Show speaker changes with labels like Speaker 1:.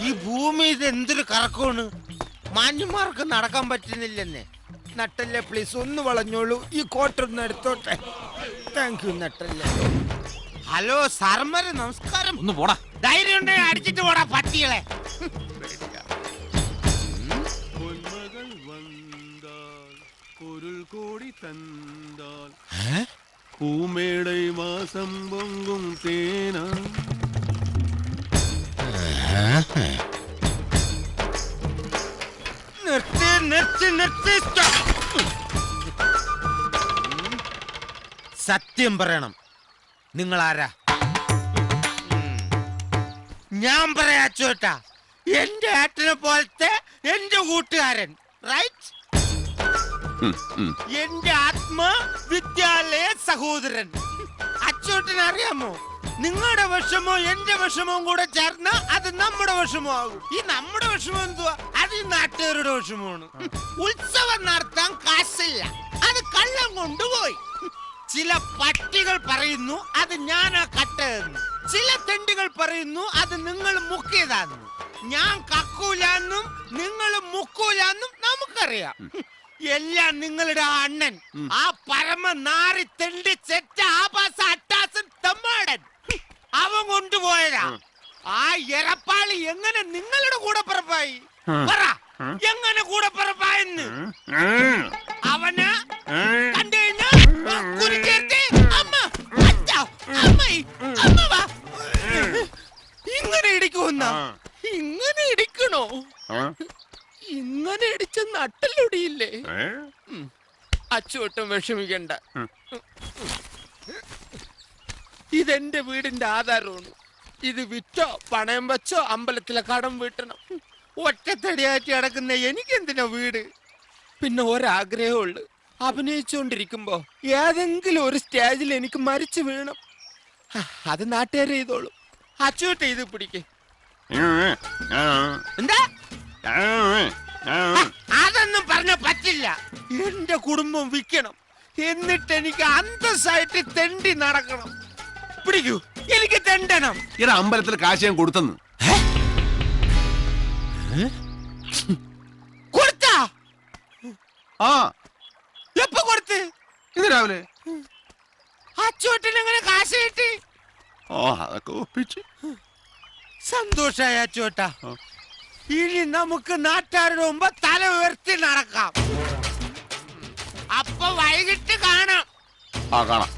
Speaker 1: ഈ ഭൂമി ഇത് എന്തൊരു കറക്കമാണ്. മാന്യന്മാർക്ക് നടക്കാൻ പറ്റുന്നില്ലെന്നെ. നട്ടല്ലേ പ്ലീസ് ഒന്ന് വളഞ്ഞോളൂ. ഈ കോട്ടൊന്ന് എടുത്തോട്ടെ. താങ്ക് യു നട്ടല്ലേ. ഹലോ സാർമാരെ നമസ്കാരം.
Speaker 2: ഒന്ന് പോടാ.
Speaker 1: ധൈര്യം ഉണ്ടെങ്കിൽ അടിച്ചിട്ട് പോടാ പട്ടികളെ.
Speaker 3: பூமேடை வாசம் பொங்கும் தேனா.
Speaker 1: നിർത്തി നിർത്തി നിർത്തി. സത്യം പറയണം, നിങ്ങൾ ആരാ? ഞാൻ പറയാച്ചോട്ടാ, എന്റെ ഏട്ടനെ പോലത്തെ എന്റെ കൂട്ടുകാരൻ, റൈറ്റ്? എന്റെ ആത്മ വിദ്യാലയ സഹോദരൻ. അച്ചോട്ടന് അറിയാമോ, നിങ്ങളുടെ വിഷമോ എന്റെ വിഷമവും കൂടെ ചേർന്ന അത് നമ്മുടെ വിഷമമാകും. ഈ നമ്മുടെ വിഷമം എന്തുവാ? അത് ഈ നാട്ടുകാരുടെ വിഷമമാണ്. ഉത്സവം നടത്താൻ കാശില്ല, അത് കള്ളം കൊണ്ടുപോയി. ചില പട്ടികൾ പറയുന്നു അത് ഞാനാ കട്ടതെന്ന്. ചില തെണ്ടികൾ പറയുന്നു അത് നിങ്ങൾ മുക്കിയതാന്ന്. ഞാൻ കക്കൂലാന്നും നിങ്ങൾ മുക്കൂലാന്നും നമുക്കറിയാം. എല്ലാം നിങ്ങളുടെ അണ്ണൻ, ആ പരമ നാറി തെണ്ടി ചെറ്റ ആഭാസ അട്ടാസൻ തമ്മാടൻ, അവൻ കൊണ്ടുപോയതാ. ആ എരപ്പാളി എങ്ങനെ നിങ്ങളുടെ കൂടെ പിറപ്പായി? പറ, എങ്ങനെ കൂടെ പിറപ്പായെന്ന്? അവന് കണ്ടു കഴിഞ്ഞാ ഇങ്ങനെ ഇടിക്കുന്ന, ഇങ്ങനെ ഇടിക്കണോ? ഇങ്ങനെ ഇടിച്ച നട്ടലൊടിയില്ലേ? അച്ചുവട്ടം വിഷമിക്കണ്ട. ഇതെന്റെ വീടിന്റെ ആധാരമാണ്. ഇത് വിറ്റോ പണയം വെച്ചോ അമ്പലത്തിലെ കടം വീട്ടണം. ഒറ്റത്തടിയാറ്റി കിടക്കുന്ന എനിക്കെന്തിനാ വീട്? പിന്നെ ഒരാഗ്രഹമുള്ളു, അഭിനയിച്ചുകൊണ്ടിരിക്കുമ്പോ ഏതെങ്കിലും ഒരു സ്റ്റേജിൽ എനിക്ക് മരിച്ചു വീണം. അത് നാട്ടുകാരെ ചെയ്തോളൂ. അച്ചുവട്ടം ഇത് പിടിക്കേ. എന്താ? അതൊന്നും പറഞ്ഞ പറ്റില്ല. എന്റെ കുടുംബം വിൽക്കണം, എന്നിട്ട് എനിക്ക് അന്തസ്സായിട്ട് തെണ്ടി നടക്കണം. പിടിക്കൂ, എനിക്ക് തെണ്ടണം.
Speaker 3: ഇവിടെ അമ്പലത്തിൽ കാശ് ഞാൻ കൊടുത്തെന്ന്.
Speaker 1: കൊടുത്താ?
Speaker 3: ആ,
Speaker 1: എപ്പോ കൊടുത്ത്?
Speaker 3: ഇന്ന് രാവിലെ.
Speaker 1: അച്ചോട്ടിന് എങ്ങനെ കാശ് കിട്ടി?
Speaker 3: അതൊക്കെ ഒപ്പിച്ച്.
Speaker 1: സന്തോഷായ അച്ചോട്ടാ. ഇനി നമുക്ക് നാട്ടുകാരുടെ മുമ്പ് തല ഉയർത്തി നടക്കാം. അപ്പൊ വൈകിട്ട് കാണാം.
Speaker 3: കാണാം.